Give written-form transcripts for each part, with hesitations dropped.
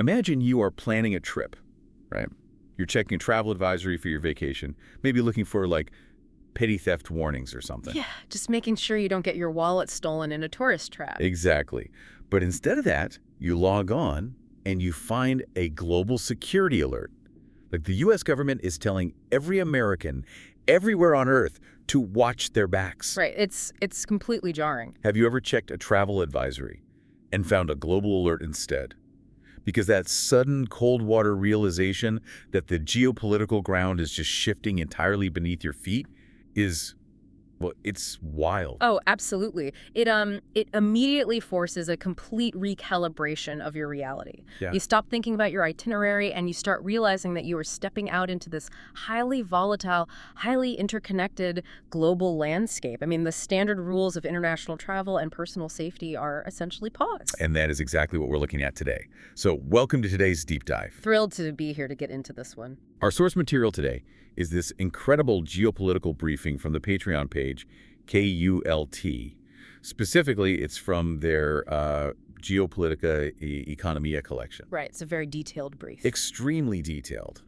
Imagine you are planning a trip, right? You're checking a travel advisory for your vacation, maybe looking for like petty theft warnings or something. Yeah, just making sure you don't get your wallet stolen in a tourist trap. Exactly. But instead of that, you log on and you find a global security alert. Like the US government is telling every American everywhere on Earth to watch their backs. Right, it's completely jarring. Have you ever checked a travel advisory and found a global alert instead? Because that sudden cold water realization that the geopolitical ground is just shifting entirely beneath your feet is, well, it's wild. Oh, absolutely. It immediately forces a complete recalibration of your reality. Yeah. You stop thinking about your itinerary and you start realizing that you are stepping out into this highly volatile, highly interconnected global landscape. I mean, the standard rules of international travel and personal safety are essentially paused. And that is exactly what we're looking at today. So welcome to today's deep dive. Thrilled to be here to get into this one. Our source material today is this incredible geopolitical briefing from the Patreon page, KULT. Specifically, it's from their Geopolitica Economia collection. Right, it's a very detailed brief. Extremely detailed.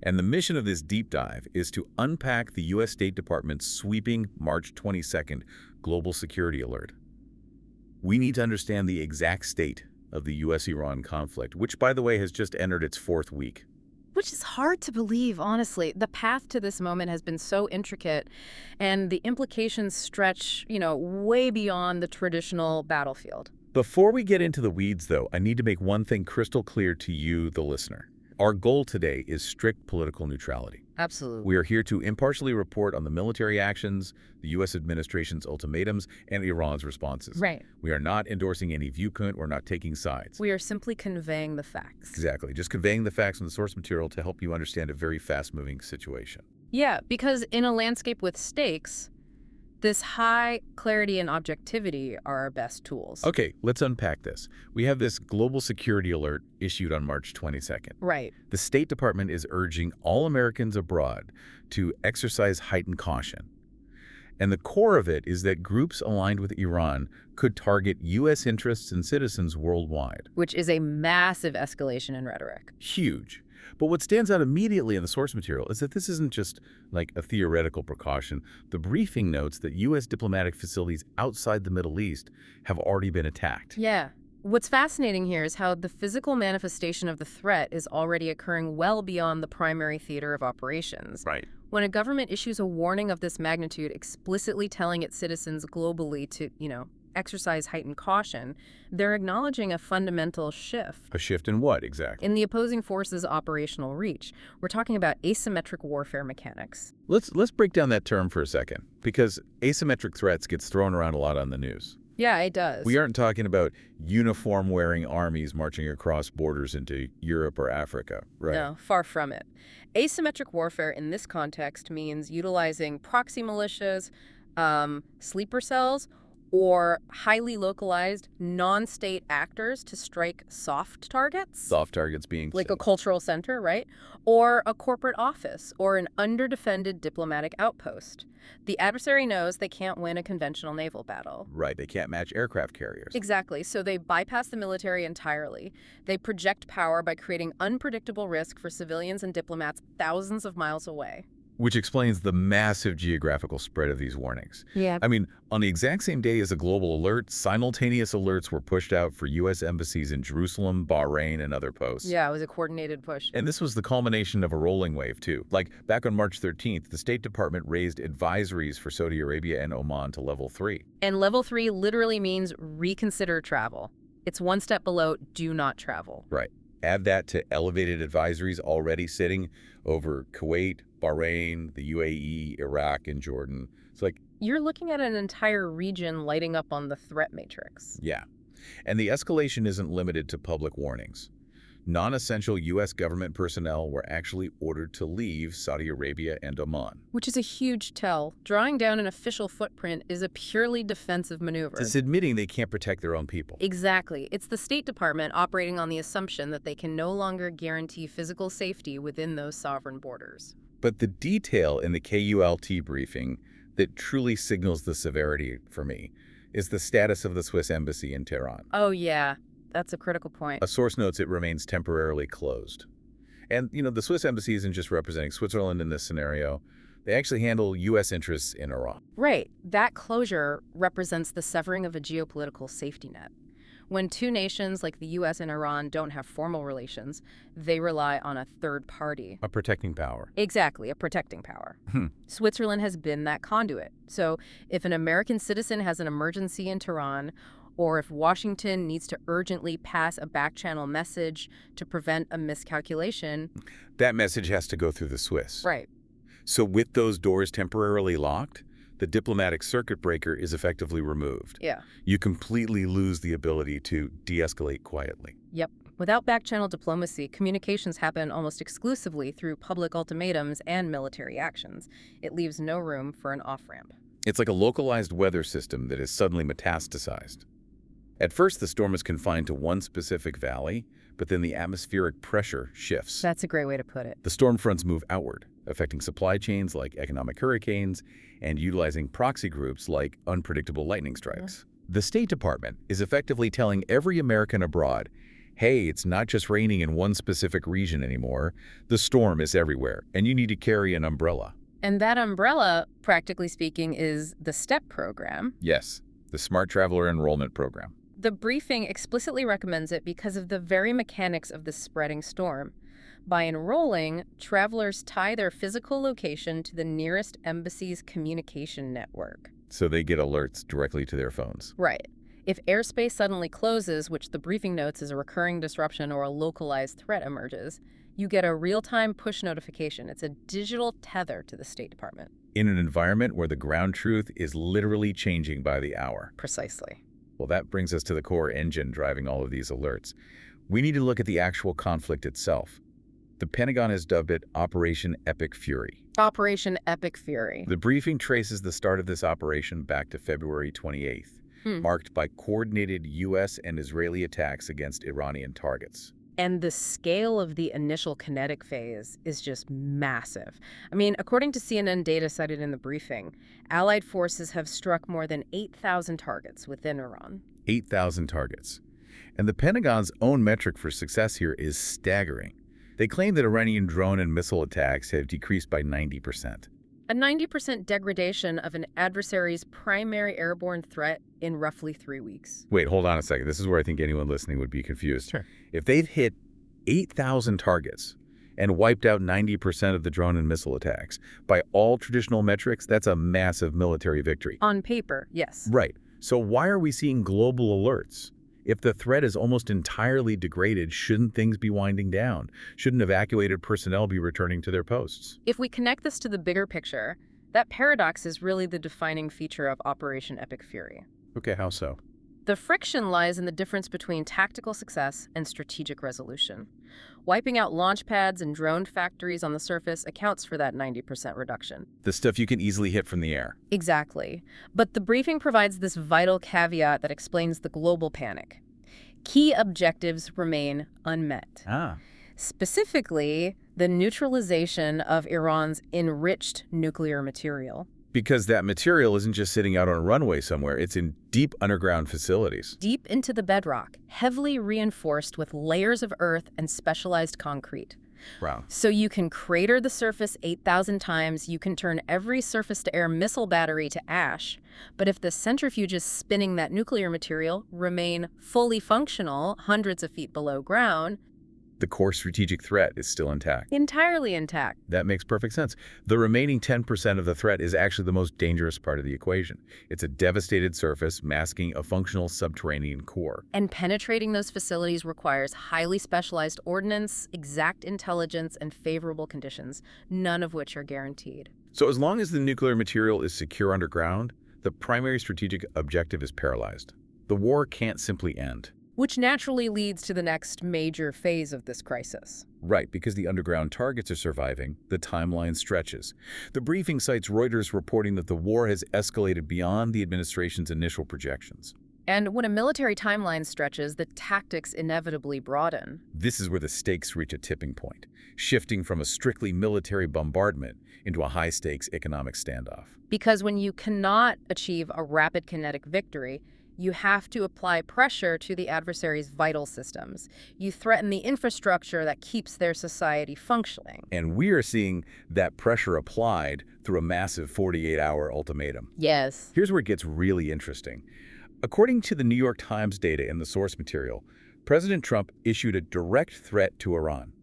And the mission of this deep dive is to unpack the U.S. State Department's sweeping March 22nd global security alert. We need to understand the exact state of the U.S.-Iran conflict, which, by the way, has just entered its fourth week. Which is hard to believe, honestly. The path to this moment has been so intricate, and the implications stretch, way beyond the traditional battlefield. Before we get into the weeds, though, I need to make one thing crystal clear to you, the listener. Our goal today is strict political neutrality. Absolutely. We are here to impartially report on the military actions, the U.S. administration's ultimatums, and Iran's responses. Right. We are not endorsing any viewpoint. We're not taking sides. We are simply conveying the facts. Exactly. Just conveying the facts from the source material to help you understand a very fast-moving situation. Yeah, because in a landscape with stakes, this high clarity and objectivity are our best tools. Okay, let's unpack this. We have this global security alert issued on March 22nd. Right. The State Department is urging all Americans abroad to exercise heightened caution. And the core of it is that groups aligned with Iran could target U.S. interests and citizens worldwide. Which is a massive escalation in rhetoric. Huge. But what stands out immediately in the source material is that this isn't just like a theoretical precaution. The briefing notes that U.S. diplomatic facilities outside the Middle East have already been attacked. Yeah. What's fascinating here is how the physical manifestation of the threat is already occurring well beyond the primary theater of operations. Right. When a government issues a warning of this magnitude, explicitly telling its citizens globally to, exercise heightened caution, they're acknowledging a fundamental shift. A shift in what, exactly? In the opposing forces' operational reach. We're talking about asymmetric warfare mechanics. Let's break down that term for a second, because asymmetric threats gets thrown around a lot on the news. Yeah, it does. We aren't talking about uniform-wearing armies marching across borders into Europe or Africa, right? No, far from it. Asymmetric warfare in this context means utilizing proxy militias, sleeper cells, or highly localized non-state actors to strike soft targets. Soft targets being like a cultural center, right? Or a corporate office, or an underdefended diplomatic outpost. The adversary knows they can't win a conventional naval battle. Right, they can't match aircraft carriers. Exactly, so they bypass the military entirely. They project power by creating unpredictable risk for civilians and diplomats thousands of miles away. Which explains the massive geographical spread of these warnings. Yeah. I mean, on the exact same day as a global alert, simultaneous alerts were pushed out for U.S. embassies in Jerusalem, Bahrain, and other posts. Yeah, it was a coordinated push. And this was the culmination of a rolling wave, too. Like, back on March 13th, the State Department raised advisories for Saudi Arabia and Oman to level 3. And level 3 literally means reconsider travel. It's one step below do not travel. Right. Add that to elevated advisories already sitting over Kuwait, Bahrain, the UAE, Iraq, and Jordan. It's like, you're looking at an entire region lighting up on the threat matrix. yeah. And the escalation isn't limited to public warnings. Non-essential U.S. government personnel were actually ordered to leave Saudi Arabia and Oman. Which is a huge tell. Drawing down an official footprint is a purely defensive maneuver. It's admitting they can't protect their own people. Exactly. It's the State Department operating on the assumption that they can no longer guarantee physical safety within those sovereign borders. But the detail in the KULT briefing that truly signals the severity for me is the status of the Swiss embassy in Tehran. Oh, yeah. That's a critical point. A source notes it remains temporarily closed. And, the Swiss embassy isn't just representing Switzerland in this scenario. They actually handle U.S. interests in Iran. Right. That closure represents the severing of a geopolitical safety net. When two nations like the U.S. and Iran don't have formal relations, they rely on a third party. A protecting power. Exactly, a protecting power. Switzerland has been that conduit. So if an American citizen has an emergency in Tehran, or if Washington needs to urgently pass a back-channel message to prevent a miscalculation... That message has to go through the Swiss. Right. So with those doors temporarily locked, the diplomatic circuit breaker is effectively removed. Yeah. You completely lose the ability to de-escalate quietly. Yep. Without back-channel diplomacy, communications happen almost exclusively through public ultimatums and military actions. It leaves no room for an off-ramp. It's like a localized weather system that is suddenly metastasized. At first, the storm is confined to one specific valley, but then the atmospheric pressure shifts. That's a great way to put it. The storm fronts move outward, affecting supply chains like economic hurricanes and utilizing proxy groups like unpredictable lightning strikes. The State Department is effectively telling every American abroad, hey, it's not just raining in one specific region anymore. The storm is everywhere, and you need to carry an umbrella. And that umbrella, practically speaking, is the STEP program. Yes, the Smart Traveler Enrollment Program. The briefing explicitly recommends it because of the very mechanics of the spreading storm. By enrolling, travelers tie their physical location to the nearest embassy's communication network. So they get alerts directly to their phones. Right. If airspace suddenly closes, which the briefing notes is a recurring disruption or a localized threat emerges, you get a real-time push notification. It's a digital tether to the State Department. In an environment where the ground truth is literally changing by the hour. Precisely. Well, that brings us to the core engine driving all of these alerts. We need to look at the actual conflict itself. The Pentagon has dubbed it Operation Epic Fury. Operation Epic Fury. The briefing traces the start of this operation back to February 28th, marked by coordinated U.S. and Israeli attacks against Iranian targets. And the scale of the initial kinetic phase is just massive. I mean, according to CNN data cited in the briefing, Allied forces have struck more than 8,000 targets within Iran. 8,000 targets. And the Pentagon's own metric for success here is staggering. They claim that Iranian drone and missile attacks have decreased by 90%. A 90% degradation of an adversary's primary airborne threat in roughly 3 weeks. Wait, hold on a second. This is where I think anyone listening would be confused. Sure. If they've hit 8,000 targets and wiped out 90% of the drone and missile attacks, by all traditional metrics, that's a massive military victory. On paper, yes. Right. So why are we seeing global alerts? If the threat is almost entirely degraded, shouldn't things be winding down? Shouldn't evacuated personnel be returning to their posts? If we connect this to the bigger picture, that paradox is really the defining feature of Operation Epic Fury. Okay, how so? The friction lies in the difference between tactical success and strategic resolution. Wiping out launch pads and drone factories on the surface accounts for that 90% reduction. The stuff you can easily hit from the air. Exactly. But the briefing provides this vital caveat that explains the global panic. Key objectives remain unmet. Specifically, the neutralization of Iran's enriched nuclear material. Because that material isn't just sitting out on a runway somewhere, it's in deep underground facilities. Deep into the bedrock, heavily reinforced with layers of earth and specialized concrete. Wow. So you can crater the surface 8,000 times, you can turn every surface-to-air missile battery to ash, but if the centrifuges spinning that nuclear material remain fully functional hundreds of feet below ground, The core strategic threat is still intact. entirely intact. That makes perfect sense. The remaining 10% of the threat is actually the most dangerous part of the equation. It's a devastated surface masking a functional subterranean core. And penetrating those facilities requires highly specialized ordnance, exact intelligence, and favorable conditions, none of which are guaranteed. So as long as the nuclear material is secure underground, the primary strategic objective is paralyzed. The war can't simply end. Which naturally leads to the next major phase of this crisis. Right, because the underground targets are surviving, the timeline stretches. The briefing cites Reuters reporting that the war has escalated beyond the administration's initial projections. And when a military timeline stretches, the tactics inevitably broaden. This is where the stakes reach a tipping point, shifting from a strictly military bombardment into a high-stakes economic standoff. Because when you cannot achieve a rapid kinetic victory, You have to apply pressure to the adversary's vital systems. You threaten the infrastructure that keeps their society functioning. And we are seeing that pressure applied through a massive 48-hour ultimatum. Yes. Here's where it gets really interesting. According to the New York Times data in the source material, President Trump issued a direct threat to Iran.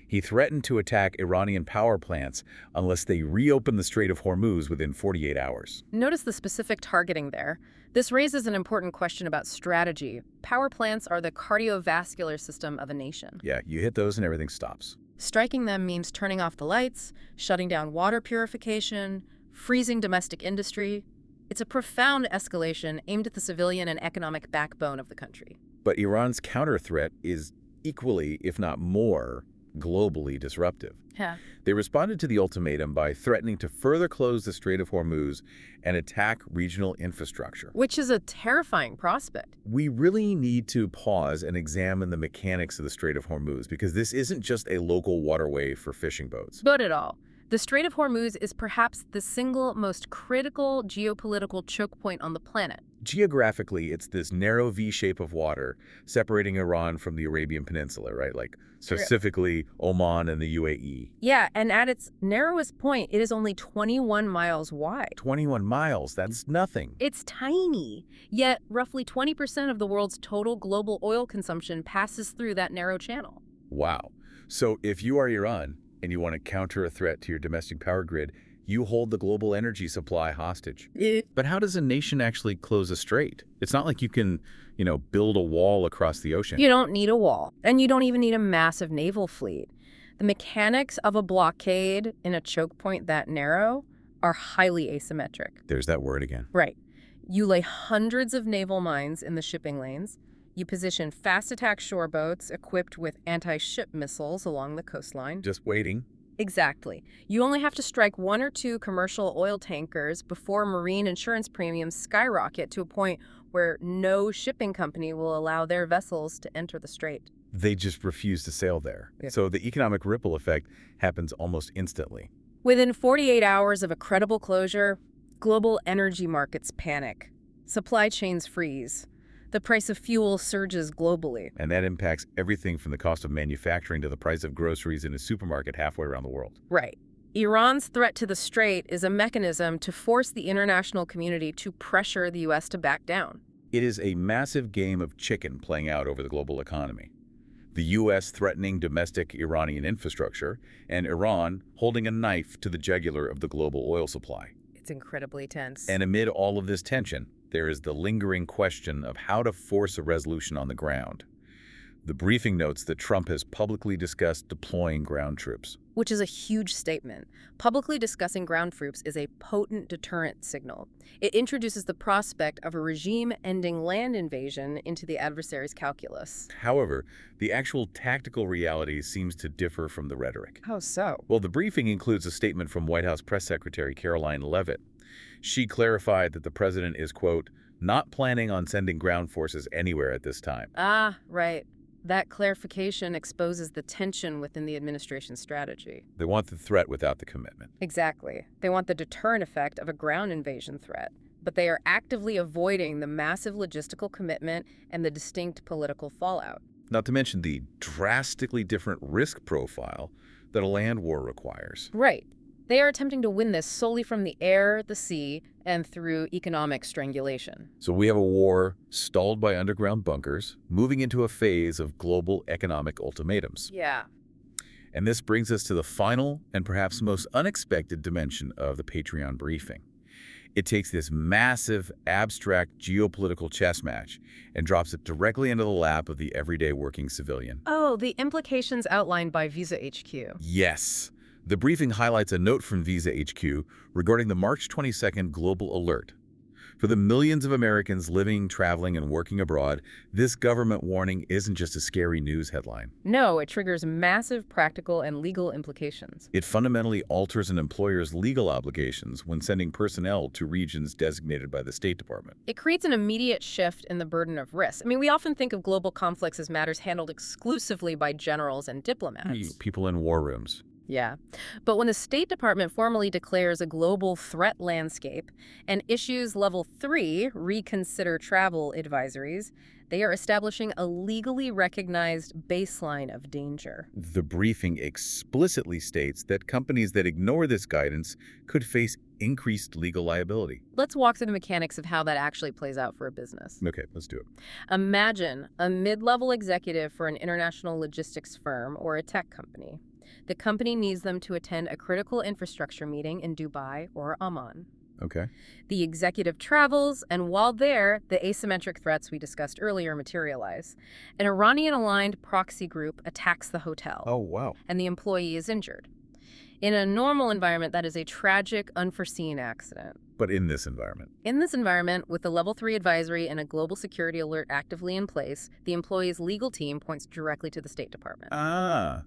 He threatened to attack Iranian power plants unless they reopen the Strait of Hormuz within 48 hours. Notice the specific targeting there. This raises an important question about strategy. Power plants are the cardiovascular system of a nation. Yeah, you hit those and everything stops. Striking them means turning off the lights, shutting down water purification, freezing domestic industry. It's a profound escalation aimed at the civilian and economic backbone of the country. But Iran's counter threat is equally, if not more, globally disruptive. Yeah. They responded to the ultimatum by threatening to further close the Strait of Hormuz and attack regional infrastructure. Which is a terrifying prospect. We really need to pause and examine the mechanics of the Strait of Hormuz because this isn't just a local waterway for fishing boats. But at all. The Strait of Hormuz is perhaps the single most critical geopolitical choke point on the planet. Geographically, it's this narrow V shape of water separating Iran from the Arabian Peninsula, right? Like specifically Oman and the UAE. Yeah, and at its narrowest point, it is only 21 miles wide. 21 miles, that's nothing. It's tiny, yet roughly 20% of the world's total global oil consumption passes through that narrow channel. Wow. So if you are Iran and you want to counter a threat to your domestic power grid, you hold the global energy supply hostage. But how does a nation actually close a strait? It's not like you can, build a wall across the ocean. You don't need a wall, and you don't even need a massive naval fleet. The mechanics of a blockade in a choke point that narrow are highly asymmetric. There's that word again. Right. You lay hundreds of naval mines in the shipping lanes. You position fast attack shore boats equipped with anti-ship missiles along the coastline. Just waiting. Exactly. You only have to strike one or two commercial oil tankers before marine insurance premiums skyrocket to a point where no shipping company will allow their vessels to enter the strait. They just refuse to sail there. Yeah. So the economic ripple effect happens almost instantly. Within 48 hours of a credible closure, global energy markets panic. Supply chains freeze. The price of fuel surges globally. And that impacts everything from the cost of manufacturing to the price of groceries in a supermarket halfway around the world. Right. Iran's threat to the strait is a mechanism to force the international community to pressure the U.S. to back down. It is a massive game of chicken playing out over the global economy. The U.S. threatening domestic Iranian infrastructure, and Iran holding a knife to the jugular of the global oil supply. It's incredibly tense. And amid all of this tension, there is the lingering question of how to force a resolution on the ground. The briefing notes that Trump has publicly discussed deploying ground troops. Which is a huge statement. Publicly discussing ground troops is a potent deterrent signal. It introduces the prospect of a regime ending land invasion into the adversary's calculus. However, the actual tactical reality seems to differ from the rhetoric. How so? Well, the briefing includes a statement from White House Press Secretary Caroline Leavitt. She clarified that the president is, quote, not planning on sending ground forces anywhere at this time. Ah, right. That clarification exposes the tension within the administration's strategy. They want the threat without the commitment. Exactly. They want the deterrent effect of a ground invasion threat, but they are actively avoiding the massive logistical commitment and the distinct political fallout. Not to mention the drastically different risk profile that a land war requires. Right. They are attempting to win this solely from the air, the sea, and through economic strangulation. So we have a war stalled by underground bunkers, moving into a phase of global economic ultimatums. Yeah. And this brings us to the final and perhaps most unexpected dimension of the Patreon briefing. It takes this massive, abstract geopolitical chess match and drops it directly into the lap of the everyday working civilian. Oh, the implications outlined by Visa HQ. Yes. The briefing highlights a note from Visa HQ regarding the March 22nd global alert. For the millions of Americans living, traveling, and working abroad, this government warning isn't just a scary news headline. No, it triggers massive practical and legal implications. It fundamentally alters an employer's legal obligations when sending personnel to regions designated by the State Department. It creates an immediate shift in the burden of risk. I mean, we often think of global conflicts as matters handled exclusively by generals and diplomats. People in war rooms. Yeah. But when the State Department formally declares a global threat landscape and issues Level 3 reconsider travel advisories, they are establishing a legally recognized baseline of danger. The briefing explicitly states that companies that ignore this guidance could face increased legal liability. Let's walk through the mechanics of how that actually plays out for a business. Okay, let's do it. Imagine a mid-level executive for an international logistics firm or a tech company. The company needs them to attend a critical infrastructure meeting in Dubai or Amman. Okay. The executive travels, and while there, the asymmetric threats we discussed earlier materialize. An Iranian-aligned proxy group attacks the hotel, Oh, wow. and the employee is injured. In a normal environment, that is a tragic, unforeseen accident. But in this environment. In this environment, with the Level 3 advisory and a global security alert actively in place, the employee's legal team points directly to the State Department.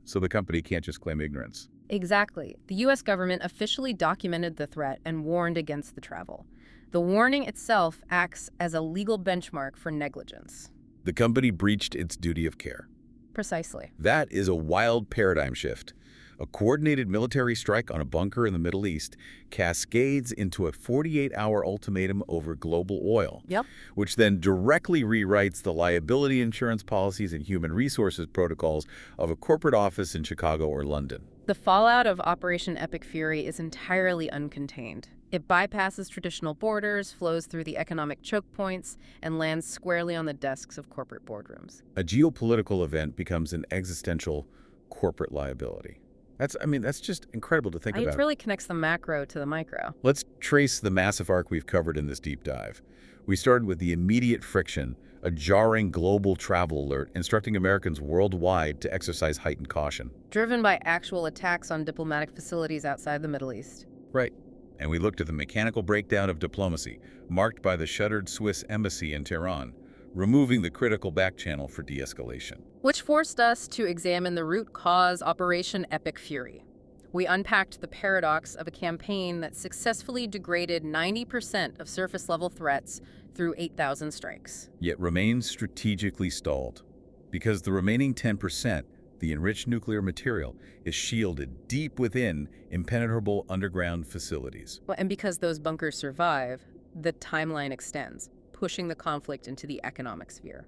So the company can't just claim ignorance. Exactly. The U.S. government officially documented the threat and warned against the travel. The warning itself acts as a legal benchmark for negligence. The company breached its duty of care. Precisely. That is a wild paradigm shift. A coordinated military strike on a bunker in the Middle East cascades into a 48-hour ultimatum over global oil, Yep. which then directly rewrites the liability insurance policies and human resources protocols of a corporate office in Chicago or London. The fallout of Operation Epic Fury is entirely uncontained. It bypasses traditional borders, flows through the economic choke points, and lands squarely on the desks of corporate boardrooms. A geopolitical event becomes an existential corporate liability. That's just incredible to think It about. really connects the macro to the micro. Let's trace the massive arc we've covered in this deep dive. We started with the immediate friction, a jarring global travel alert instructing Americans worldwide to exercise heightened caution. Driven by actual attacks on diplomatic facilities outside the Middle East. Right. And we looked at the mechanical breakdown of diplomacy, marked by the shuttered Swiss embassy in Tehran, removing the critical back channel for de-escalation. Which forced us to examine the root cause Operation Epic Fury. We unpacked the paradox of a campaign that successfully degraded 90% of surface-level threats through 8,000 strikes. Yet remains strategically stalled, because the remaining 10%, the enriched nuclear material, is shielded deep within impenetrable underground facilities. And because those bunkers survive, the timeline extends, pushing the conflict into the economic sphere.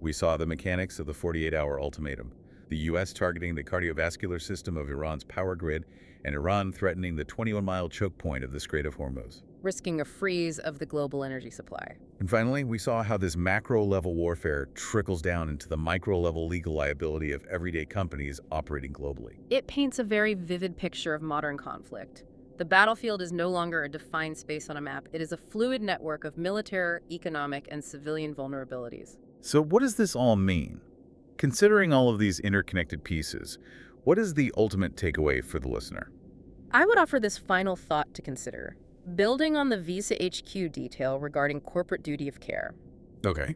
We saw the mechanics of the 48-hour ultimatum, the U.S. targeting the cardiovascular system of Iran's power grid, and Iran threatening the 21-mile choke point of the Strait of Hormuz. Risking a freeze of the global energy supply. And finally, we saw how this macro-level warfare trickles down into the micro-level legal liability of everyday companies operating globally. It paints a very vivid picture of modern conflict. The battlefield is no longer a defined space on a map. It is a fluid network of military, economic, and civilian vulnerabilities. So what does this all mean? Considering all of these interconnected pieces, what is the ultimate takeaway for the listener? I would offer this final thought to consider, building on the Visa HQ detail regarding corporate duty of care. Okay.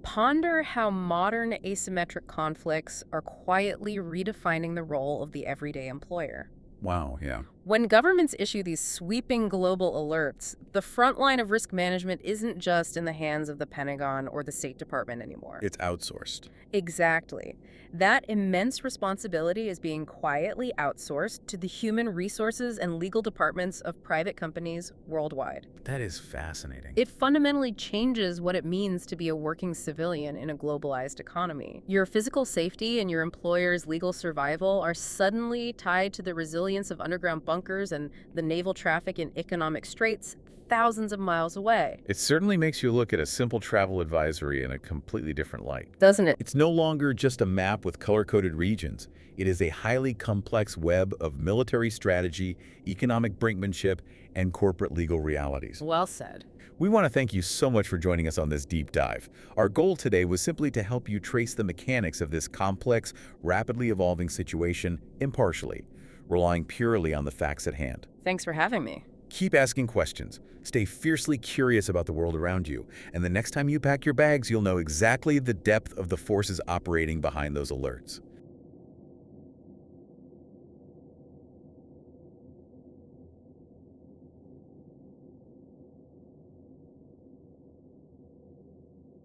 Ponder how modern asymmetric conflicts are quietly redefining the role of the everyday employer. Wow, yeah. When governments issue these sweeping global alerts, the front line of risk management isn't just in the hands of the Pentagon or the State Department anymore. It's outsourced. Exactly. That immense responsibility is being quietly outsourced to the human resources and legal departments of private companies worldwide. That is fascinating. It fundamentally changes what it means to be a working civilian in a globalized economy. Your physical safety and your employer's legal survival are suddenly tied to the resilience of underground bunkers and the naval traffic in economic straits thousands of miles away. It certainly makes you look at a simple travel advisory in a completely different light. Doesn't it? It's no longer just a map with color-coded regions. It is a highly complex web of military strategy, economic brinkmanship, and corporate legal realities. Well said. We want to thank you so much for joining us on this deep dive. Our goal today was simply to help you trace the mechanics of this complex, rapidly evolving situation impartially, relying purely on the facts at hand. Thanks for having me. Keep asking questions, stay fiercely curious about the world around you, and the next time you pack your bags, you'll know exactly the depth of the forces operating behind those alerts.